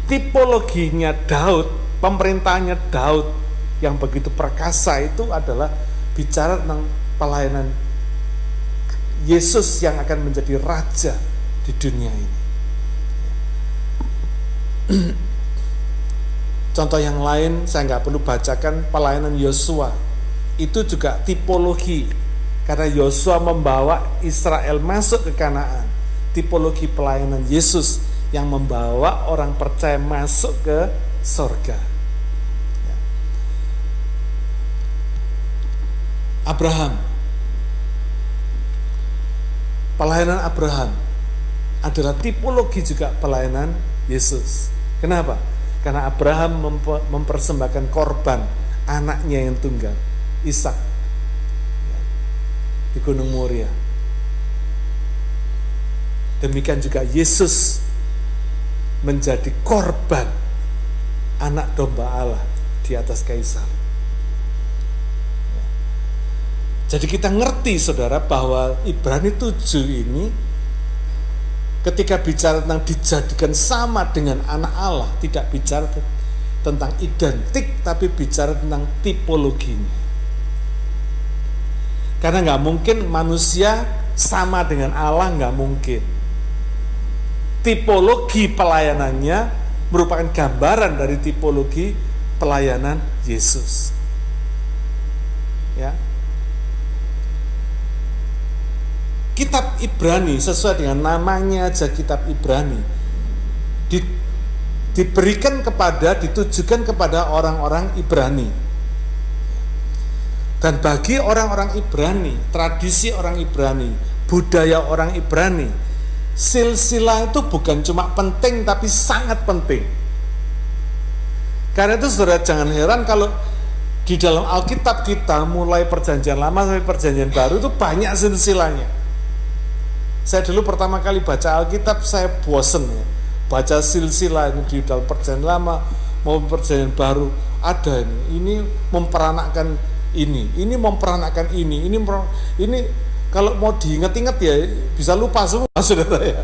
Tipologinya Daud, pemerintahannya Daud yang begitu perkasa itu adalah bicara tentang pelayanan Yesus yang akan menjadi raja di dunia ini. Contoh yang lain saya nggak perlu bacakan, pelayanan Yosua itu juga tipologi, karena Yosua membawa Israel masuk ke Kanaan. Tipologi pelayanan Yesus yang membawa orang percaya masuk ke sorga. Abraham. Pelayanan Abraham adalah tipologi juga pelayanan Yesus. Kenapa? Karena Abraham mempersembahkan korban anaknya yang tunggal, Ishak, di Gunung Moria. Demikian juga Yesus menjadi korban anak domba Allah di atas kayu salib. Jadi kita ngerti saudara bahwa Ibrani 7 ini ketika bicara tentang dijadikan sama dengan anak Allah, tidak bicara tentang identik, tapi bicara tentang tipologinya. Karena nggak mungkin manusia sama dengan Allah, nggak mungkin. Tipologi pelayanannya merupakan gambaran dari tipologi pelayanan Yesus. Ya. Kitab Ibrani sesuai dengan namanya aja, kitab Ibrani ditujukan kepada orang-orang Ibrani. Dan bagi orang-orang Ibrani, tradisi orang Ibrani, budaya orang Ibrani, silsilah itu bukan cuma penting tapi sangat penting. Karena itu saudara jangan heran kalau di dalam Alkitab kita mulai perjanjian lama sampai perjanjian baru itu banyak silsilahnya. Saya dulu pertama kali baca Alkitab saya bosen ya. Baca silsilah di dalam perjanjian lama maupun perjanjian baru ada ini memperanakkan ini memperanakkan ini kalau mau diingat-ingat ya bisa lupa semua saudara ya.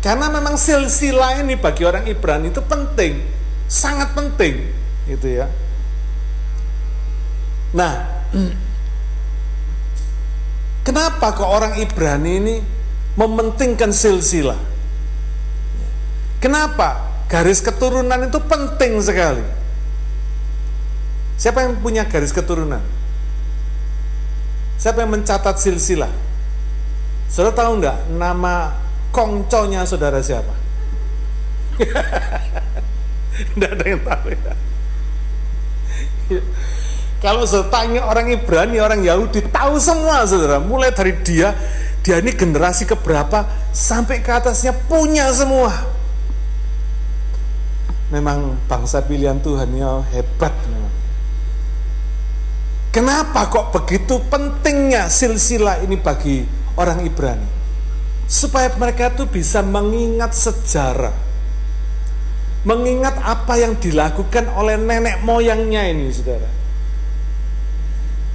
Karena memang silsilah ini bagi orang Ibrani itu penting, sangat penting gitu ya. Nah, kenapa kok orang Ibrani ini mementingkan silsilah? Kenapa? Garis keturunan itu penting sekali. Siapa yang punya garis keturunan? Siapa yang mencatat silsilah? Saudara tahu enggak nama kongconya saudara siapa? Enggak ada yang tahu ya. Kalau saya tanya orang Ibrani, orang Yahudi, tahu semua saudara. Mulai dari dia ini generasi keberapa, sampai ke atasnya punya semua. Memang bangsa pilihan Tuhan ya hebat memang. Kenapa kok begitu pentingnya silsilah ini bagi orang Ibrani? Supaya mereka tuh bisa mengingat sejarah. Mengingat apa yang dilakukan oleh nenek moyangnya ini saudara.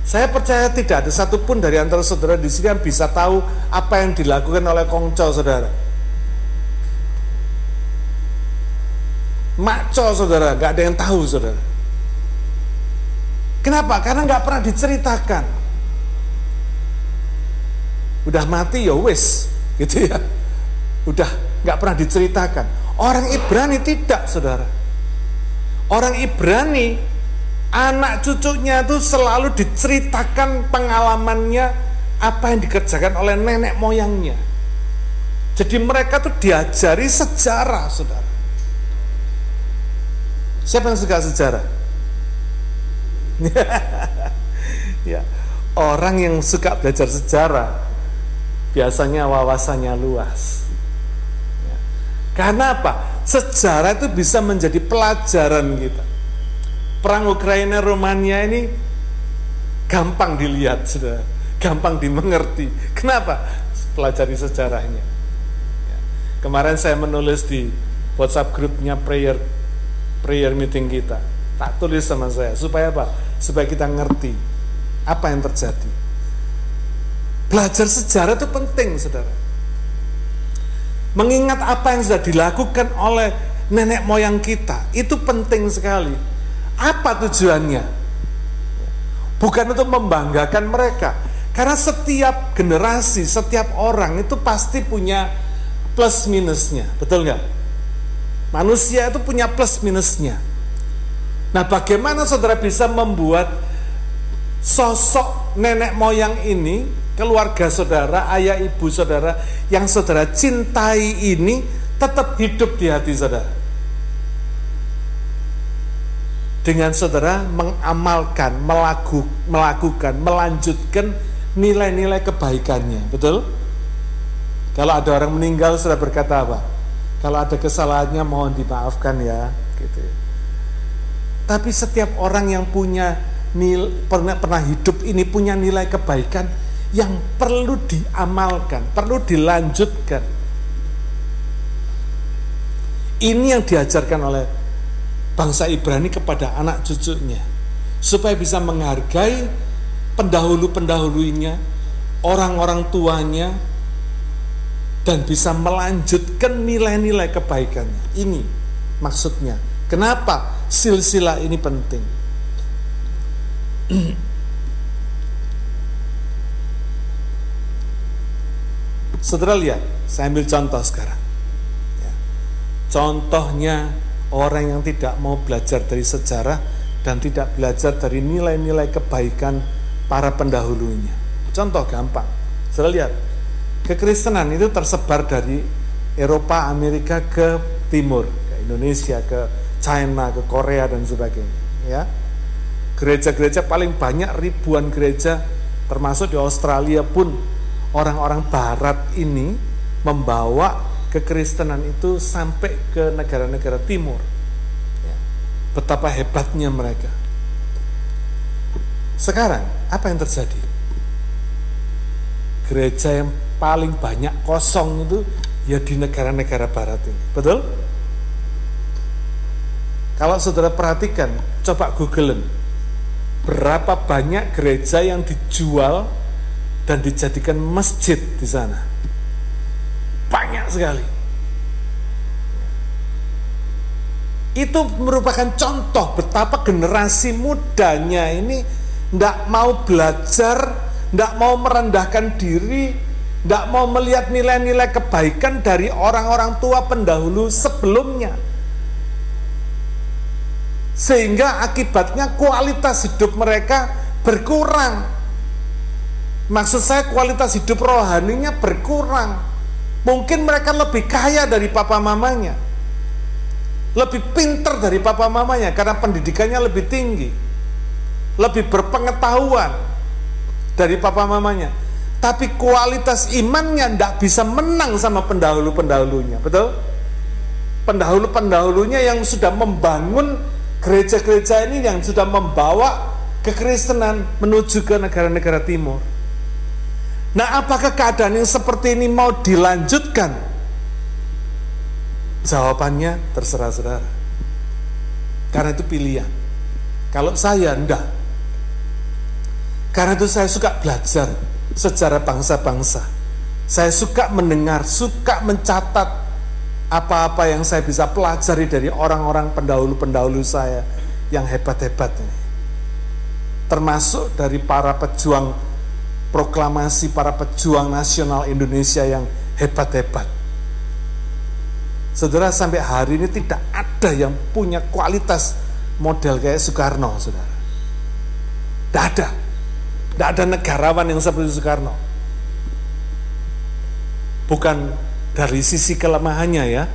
Saya percaya tidak ada satupun dari antara saudara di sini yang bisa tahu apa yang dilakukan oleh kongco saudara. Makco saudara, nggak ada yang tahu saudara. Kenapa? Karena nggak pernah diceritakan. Udah mati ya wis, gitu ya. Udah nggak pernah diceritakan. Orang Ibrani tidak saudara. Orang Ibrani anak cucunya itu selalu diceritakan pengalamannya apa yang dikerjakan oleh nenek moyangnya. Jadi mereka tuh diajari sejarah saudara. Siapa yang suka sejarah? Ya, orang yang suka belajar sejarah biasanya wawasannya luas ya. Karena apa? Sejarah itu bisa menjadi pelajaran kita. Perang Ukraina Romania ini gampang dilihat saudara, gampang dimengerti. Kenapa? Pelajari sejarahnya ya. Kemarin saya menulis di WhatsApp grupnya prayer meeting kita, tak tulis sama saya, supaya apa? Supaya kita ngerti apa yang terjadi. Belajar sejarah itu penting saudara. Mengingat apa yang sudah dilakukan oleh nenek moyang kita, itu penting sekali. Apa tujuannya? Bukan untuk membanggakan mereka, karena setiap generasi, setiap orang itu pasti punya plus minusnya, betul nggak? Manusia itu punya plus minusnya. Nah, bagaimana saudara bisa membuat sosok nenek moyang ini, keluarga saudara, ayah ibu saudara, yang saudara cintai ini tetap hidup di hati saudara? dengan saudara mengamalkan, melakukan, melanjutkan nilai-nilai kebaikannya, betul? Kalau ada orang meninggal, saudara berkata apa? Kalau ada kesalahannya mohon dimaafkan ya, gitu. Tapi setiap orang yang punya pernah hidup ini punya nilai kebaikan yang perlu diamalkan, perlu dilanjutkan. Ini yang diajarkan oleh bangsa Ibrani kepada anak cucunya, supaya bisa menghargai pendahulu-pendahulunya, orang-orang tuanya, dan bisa melanjutkan nilai-nilai kebaikannya. Ini maksudnya. Kenapa silsilah ini penting? Saudara lihat, saya ambil contoh sekarang. Ya. Contohnya orang yang tidak mau belajar dari sejarah dan tidak belajar dari nilai-nilai kebaikan para pendahulunya. Contoh gampang. Saudara lihat, kekristenan itu tersebar dari Eropa, Amerika ke timur, ke Indonesia, ke China, ke Korea dan sebagainya. Ya, gereja-gereja paling banyak, ribuan gereja, termasuk di Australia pun orang-orang Barat ini membawa kekristenan itu sampai ke negara-negara timur. Ya, betapa hebatnya mereka. Sekarang apa yang terjadi? Gereja yang paling banyak kosong itu ya di negara-negara Barat ini, betul? Kalau saudara perhatikan, coba googlen berapa banyak gereja yang dijual dan dijadikan masjid di sana. Banyak sekali. Itu merupakan contoh betapa generasi mudanya ini tidak mau belajar, tidak mau merendahkan diri, tidak mau melihat nilai-nilai kebaikan dari orang-orang tua pendahulu sebelumnya. Sehingga akibatnya kualitas hidup mereka berkurang. Maksud saya kualitas hidup rohaninya berkurang. Mungkin mereka lebih kaya dari papa mamanya, lebih pintar dari papa mamanya karena pendidikannya lebih tinggi, lebih berpengetahuan dari papa mamanya. Tapi kualitas imannya tidak bisa menang sama pendahulu-pendahulunya, betul? Pendahulu-pendahulunya yang sudah membangun gereja-gereja ini, yang sudah membawa kekristenan menuju ke negara-negara timur. Nah, apakah keadaan yang seperti ini mau dilanjutkan? Jawabannya terserah saudara. Karena itu pilihan. Kalau saya enggak. Karena itu saya suka belajar sejarah bangsa-bangsa. Saya suka mendengar, suka mencatat apa-apa yang saya bisa pelajari dari orang-orang pendahulu-pendahulu saya yang hebat-hebat ini. Termasuk dari para pejuang proklamasi, para pejuang nasional Indonesia yang hebat-hebat. Saudara, sampai hari ini tidak ada yang punya kualitas model kayak Soekarno, saudara. Tidak ada. Tidak ada negarawan yang seperti Soekarno. Bukan dari sisi kelemahannya ya,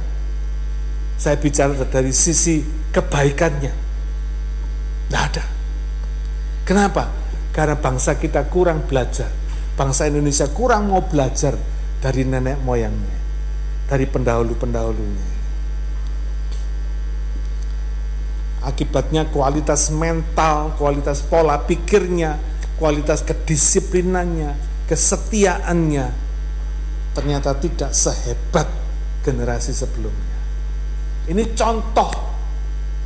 saya bicara dari sisi kebaikannya. Tidak ada. Kenapa? Karena bangsa kita kurang belajar. Bangsa Indonesia kurang mau belajar dari nenek moyangnya, dari pendahulu-pendahulunya. Akibatnya kualitas mental, kualitas pola pikirnya, kualitas kedisiplinannya, kesetiaannya ternyata tidak sehebat generasi sebelumnya. Ini contoh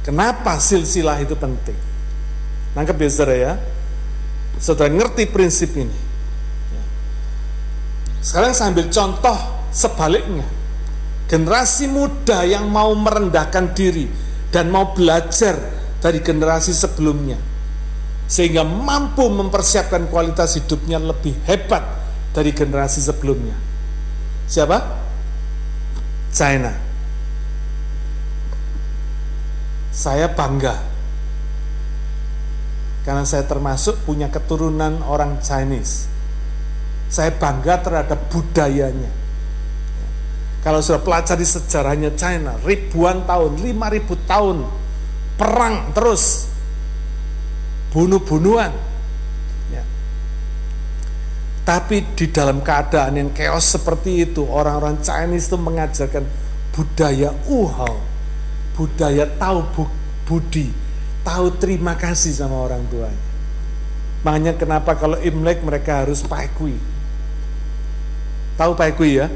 kenapa silsilah itu penting. Nangkep ya saudara ya? Saudara ngerti prinsip ini. Sekarang saya ambil contoh sebaliknya. Generasi muda yang mau merendahkan diri dan mau belajar dari generasi sebelumnya, sehingga mampu mempersiapkan kualitas hidupnya lebih hebat dari generasi sebelumnya. Siapa? China. Saya bangga karena saya termasuk punya keturunan orang Chinese. Saya bangga terhadap budayanya. Kalau sudah pelajari sejarahnya China, ribuan tahun, 5.000 tahun perang terus bunuh-bunuhan. Ya. Tapi di dalam keadaan yang chaos seperti itu, orang-orang Chinese itu mengajarkan budaya uhao, budaya tahu budi, tahu terima kasih sama orang tuanya. Makanya kenapa kalau Imlek mereka harus pai kui. Tahu pai kui ya?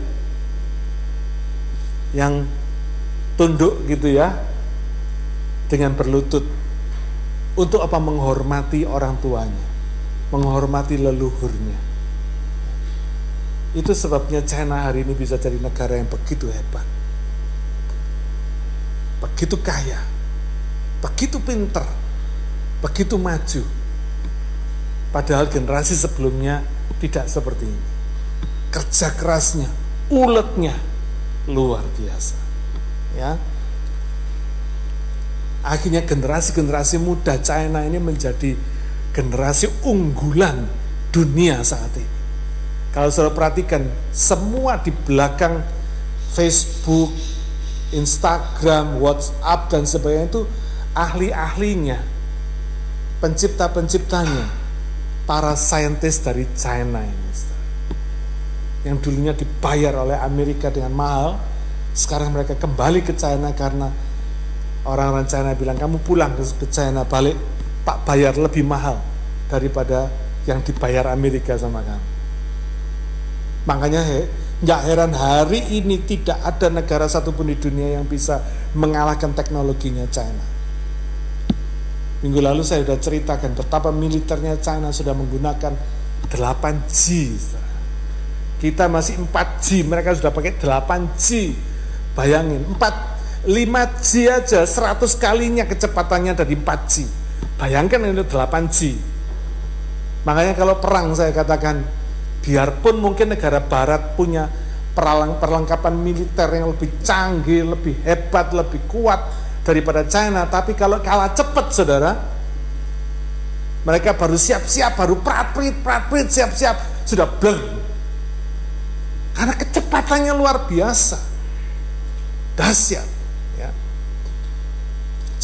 Yang tunduk gitu ya, dengan berlutut. Untuk apa? Menghormati orang tuanya, menghormati leluhurnya. Itu sebabnya China hari ini bisa jadi negara yang begitu hebat, begitu kaya, begitu pinter, begitu maju. Padahal generasi sebelumnya tidak seperti ini. Kerja kerasnya, uletnya luar biasa. Ya. Akhirnya generasi-generasi muda China ini menjadi generasi unggulan dunia saat ini. Kalau saudara perhatikan, semua di belakang Facebook, Instagram, WhatsApp dan sebagainya itu ahli-ahlinya, pencipta-penciptanya, para saintis dari China ini, yang dulunya dibayar oleh Amerika dengan mahal, sekarang mereka kembali ke China karena orang-orang China bilang, kamu pulang ke China, balik tak bayar lebih mahal daripada yang dibayar Amerika sama kamu. Makanya nggak heran hari ini tidak ada negara satupun di dunia yang bisa mengalahkan teknologinya China. Minggu lalu saya sudah ceritakan betapa militernya China sudah menggunakan 8G. Kita masih 4G, mereka sudah pakai 8G. Bayangin, 5G aja 100 kalinya kecepatannya dari 4G. Bayangkan ini 8G. Makanya kalau perang saya katakan, biarpun mungkin negara barat punya perlengkapan militer yang lebih canggih, lebih hebat, lebih kuat daripada China, tapi kalau kalah cepat saudara, mereka baru siap-siap, baru prat-prit, siap-siap, sudah bleng. Karena kecepatannya luar biasa, dahsyat. Ya.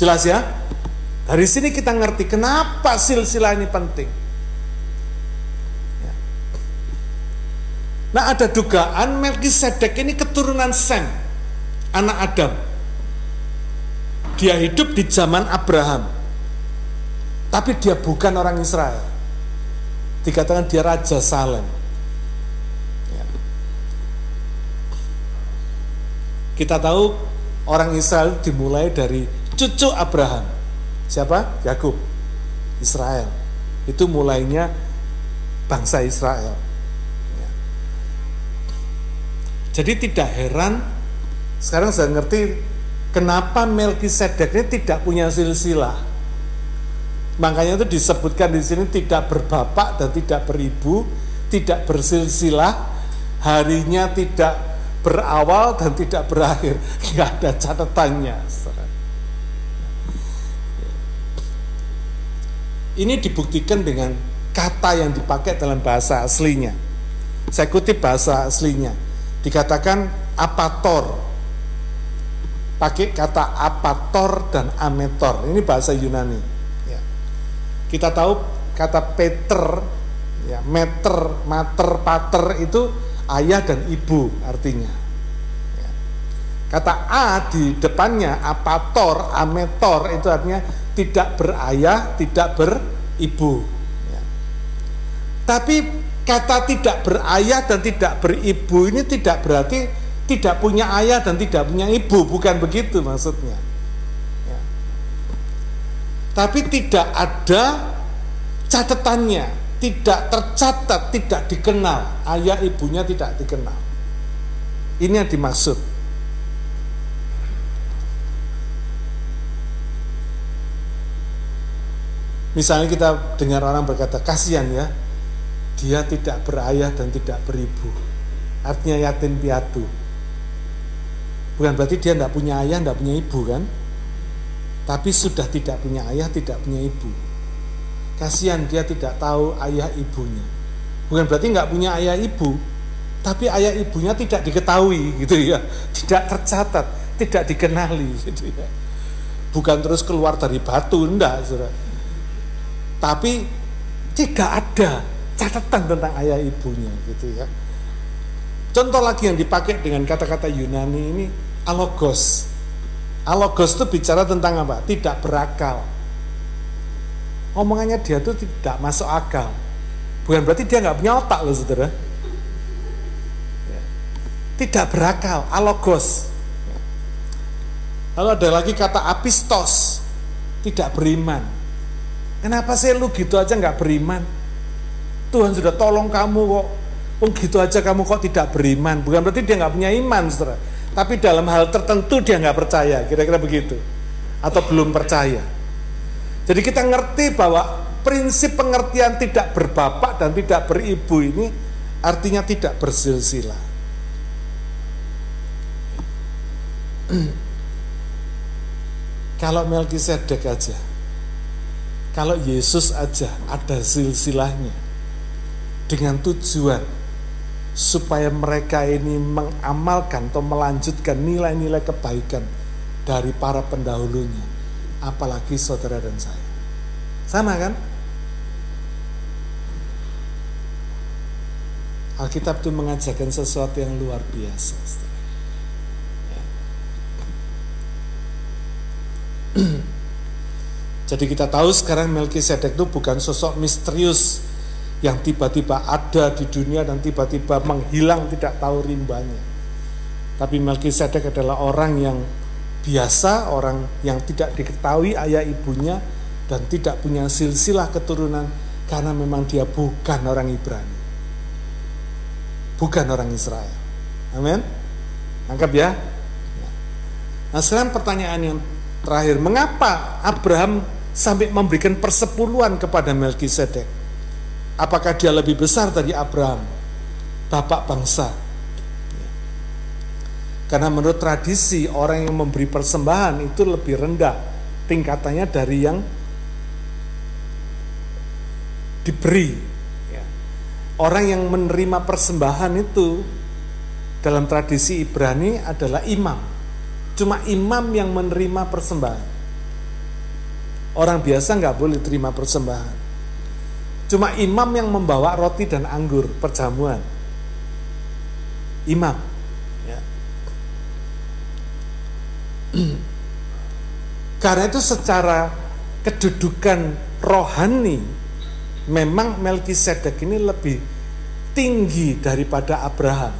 Jelas ya? Dari sini kita ngerti kenapa silsilah ini penting. Ya. Nah, ada dugaan Melkisedek ini keturunan Sem, anak Adam. Dia hidup di zaman Abraham, tapi dia bukan orang Israel. Dikatakan dia Raja Salem. Ya. Kita tahu orang Israel dimulai dari cucu Abraham. Siapa? Yakub. Israel. Itu mulainya bangsa Israel. Ya. Jadi tidak heran sekarang saya ngerti kenapa Melkisedek ini tidak punya silsilah. Makanya itu disebutkan di sini tidak berbapak dan tidak beribu, tidak bersilsilah, harinya tidak berawal dan tidak berakhir. Nggak ada catatannya. Ini dibuktikan dengan kata yang dipakai dalam bahasa aslinya. Saya kutip bahasa aslinya. Dikatakan apator. Pakai kata apator dan ametor. Ini bahasa Yunani. Ya. Kita tahu kata Peter, ya, meter, mater, pater itu ayah dan ibu artinya. Ya. Kata a di depannya apator, ametor itu artinya tidak berayah, tidak beribu. Ya. Tapi kata tidak berayah dan tidak beribu ini tidak berarti tidak punya ayah dan tidak punya ibu, bukan begitu maksudnya. Ya. Tapi tidak ada catatannya, tidak tercatat, tidak dikenal, ayah ibunya tidak dikenal. Ini yang dimaksud. Misalnya kita dengar orang berkata, kasihan ya, dia tidak berayah dan tidak beribu, artinya yatim piatu. Bukan berarti dia tidak punya ayah, tidak punya ibu kan? Tapi sudah tidak punya ayah, tidak punya ibu. Kasihan dia tidak tahu ayah ibunya. Bukan berarti nggak punya ayah ibu, tapi ayah ibunya tidak diketahui gitu ya, tidak tercatat, tidak dikenali gitu ya. Bukan terus keluar dari batu, enggak, saudara. tapi tidak ada catatan tentang ayah ibunya gitu ya. Contoh lagi yang dipakai dengan kata-kata Yunani ini alogos. Alogos itu bicara tentang apa? Tidak berakal. Omongannya dia tuh tidak masuk akal. Bukan berarti dia nggak punya otak loh saudara. Tidak berakal, alogos. Lalu ada lagi kata apistos, tidak beriman. Kenapa sih lu gitu aja nggak beriman? Tuhan sudah tolong kamu kok, gitu aja kamu kok tidak beriman. Bukan berarti dia nggak punya iman, saudara. Tapi dalam hal tertentu dia nggak percaya, kira-kira begitu. Atau belum percaya. Jadi kita ngerti bahwa prinsip pengertian tidak berbapak dan tidak beribu ini artinya tidak bersilsilah. Kalau Melkisedek aja, kalau Yesus aja ada silsilahnya dengan tujuan supaya mereka ini mengamalkan atau melanjutkan nilai-nilai kebaikan dari para pendahulunya, apalagi saudara dan saya. Sama kan? Alkitab itu mengajarkan sesuatu yang luar biasa. Jadi kita tahu sekarang Melkisedek itu bukan sosok misterius yang tiba-tiba ada di dunia dan tiba-tiba menghilang tidak tahu rimbanya. Tapi Melkisedek adalah orang yang biasa, orang yang tidak diketahui ayah ibunya dan tidak punya silsilah keturunan karena memang dia bukan orang Ibrani, bukan orang Israel. Amin. Angkat ya. Nah sekarang pertanyaan yang terakhir, mengapa Abraham sampai memberikan persepuluhan kepada Melkisedek? Apakah dia lebih besar dari Abraham, bapak bangsa? Karena menurut tradisi orang yang memberi persembahan itu lebih rendah tingkatannya dari yang diberi. Orang yang menerima persembahan itu dalam tradisi Ibrani adalah imam. Cuma imam yang menerima persembahan. Orang biasa nggak boleh terima persembahan. Cuma imam yang membawa roti dan anggur perjamuan. Imam. Ya. Karena itu secara kedudukan rohani, memang Melkisedek ini lebih tinggi daripada Abraham.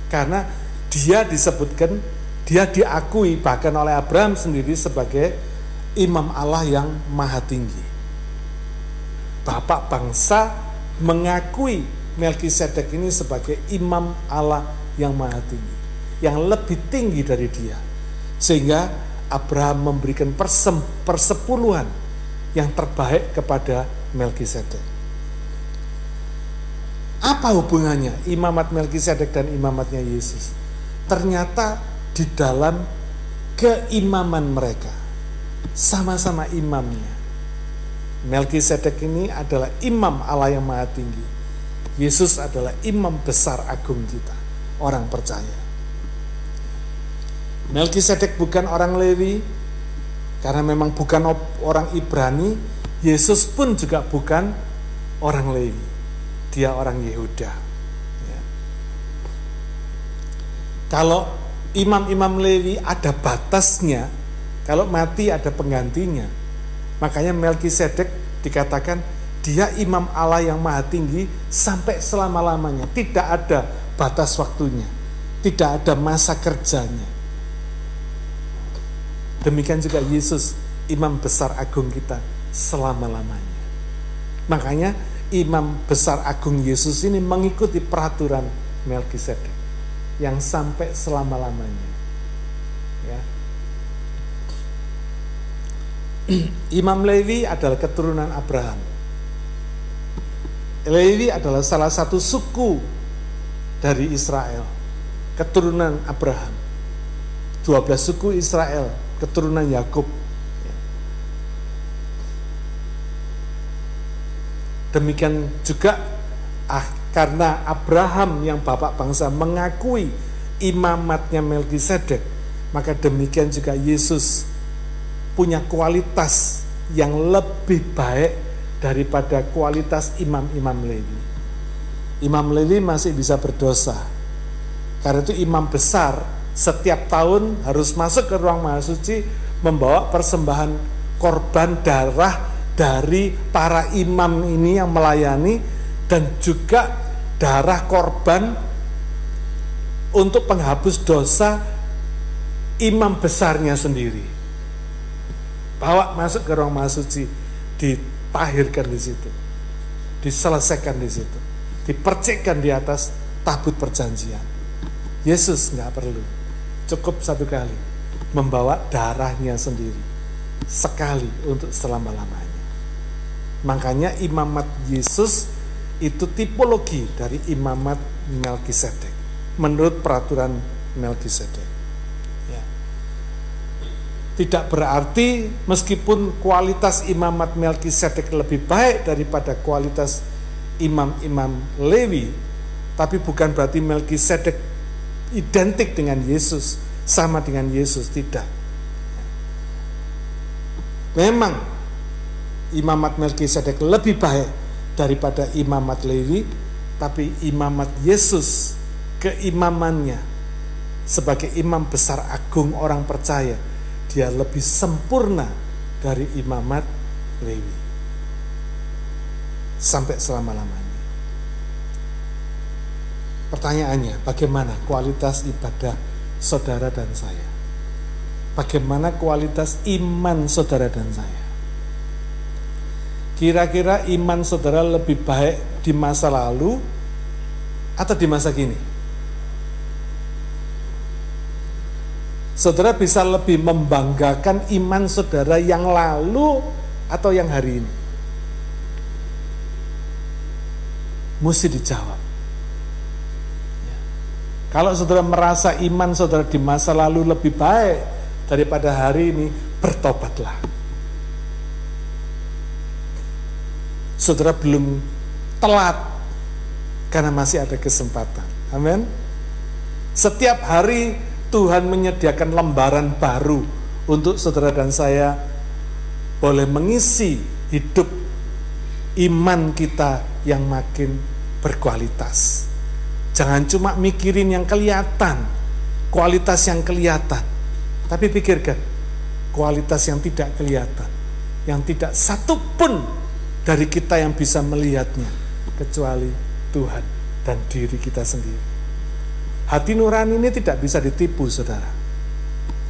Karena dia disebutkan, dia diakui bahkan oleh Abraham sendiri sebagai imam Allah yang maha tinggi. Bapak bangsa mengakui Melkisedek ini sebagai imam Allah yang maha tinggi, yang lebih tinggi dari dia. Sehingga Abraham memberikan persepuluhan yang terbaik kepada Melkisedek. Apa hubungannya imamat Melkisedek dan imamatnya Yesus? Ternyata di dalam keimaman mereka sama-sama imamnya. Melkisedek ini adalah imam Allah yang maha tinggi. Yesus adalah imam besar agung kita, orang percaya. Melkisedek bukan orang Lewi karena memang bukan orang Ibrani. Yesus pun juga bukan orang Lewi, dia orang Yehuda. Ya. Kalau imam-imam Lewi ada batasnya, kalau mati ada penggantinya. Makanya Melkisedek dikatakan dia imam Allah yang maha tinggi sampai selama-lamanya. Tidak ada batas waktunya, tidak ada masa kerjanya. Demikian juga Yesus, imam besar agung kita selama-lamanya. Makanya imam besar agung Yesus ini mengikuti peraturan Melkisedek yang sampai selama-lamanya. Ya. Imam Lewi adalah keturunan Abraham. Lewi adalah salah satu suku dari Israel, keturunan Abraham. 12 suku Israel, keturunan Yakub. Demikian juga karena Abraham yang bapak bangsa mengakui imamatnya Melkisedek, maka demikian juga Yesus punya kualitas yang lebih baik daripada kualitas imam-imam Lewi. Imam Lewi masih bisa berdosa. Karena itu imam besar setiap tahun harus masuk ke ruang maha suci membawa persembahan korban darah dari para imam ini yang melayani, dan juga darah korban untuk penghapus dosa imam besarnya sendiri. Bawa masuk ke ruang maha suci, ditahirkan di situ, diselesaikan di situ, dipercikkan di atas tabut perjanjian. Yesus nggak perlu, cukup satu kali membawa darahnya sendiri, sekali untuk selama-lamanya. Makanya imamat Yesus itu tipologi dari imamat Melkisedek menurut peraturan Melkisedek. Ya. Tidak berarti meskipun kualitas imamat Melkisedek lebih baik daripada kualitas imam-imam Lewi, tapi bukan berarti Melkisedek identik dengan Yesus, sama dengan Yesus, tidak. Memang imamat Melkisedek lebih baik daripada imamat Lewi, tapi imamat Yesus, keimamannya sebagai imam besar agung orang percaya, dia lebih sempurna dari imamat Lewi sampai selama-lamanya. Pertanyaannya, bagaimana kualitas ibadah saudara dan saya? Bagaimana kualitas iman saudara dan saya? Kira-kira iman saudara lebih baik di masa lalu atau di masa kini? Saudara bisa lebih membanggakan iman saudara yang lalu atau yang hari ini? Mesti dijawab. Ya. Kalau saudara merasa iman saudara di masa lalu lebih baik daripada hari ini, bertobatlah. Saudara belum telat, karena masih ada kesempatan. Amin. Setiap hari Tuhan menyediakan lembaran baru untuk saudara dan saya boleh mengisi hidup iman kita yang makin berkualitas. Jangan cuma mikirin yang kelihatan, kualitas yang kelihatan, tapi pikirkan kualitas yang tidak kelihatan, yang tidak satu pun dari kita yang bisa melihatnya kecuali Tuhan dan diri kita sendiri. Hati nurani ini tidak bisa ditipu, saudara.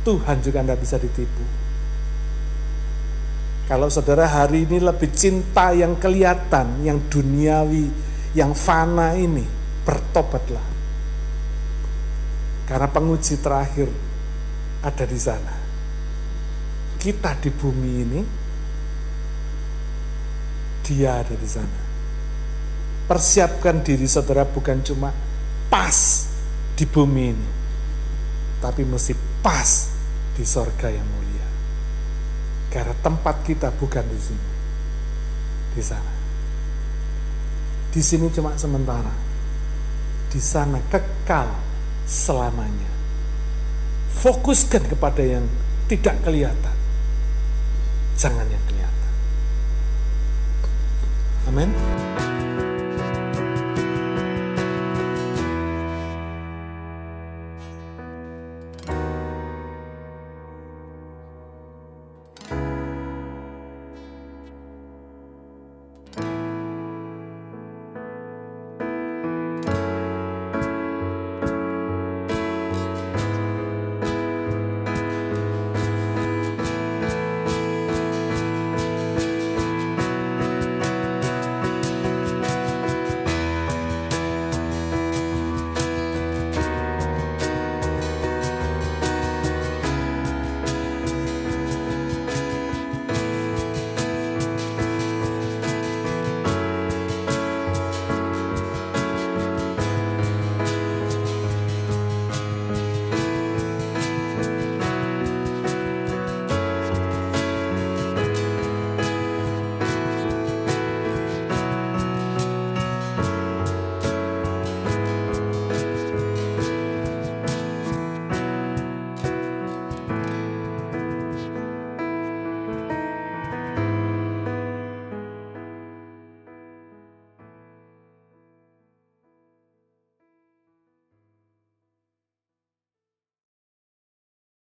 Tuhan juga tidak bisa ditipu. Kalau saudara hari ini lebih cinta yang kelihatan, yang duniawi, yang fana ini, bertobatlah. Karena penguji terakhir ada di sana. Kita di bumi ini, dia ada di sana. Persiapkan diri saudara bukan cuma pas di bumi ini, tapi mesti pas di sorga yang mulia. Karena tempat kita bukan di sini, di sana. Di sini cuma sementara, di sana kekal selamanya. Fokuskan kepada yang tidak kelihatan, jangan yang kelihatan. Amin.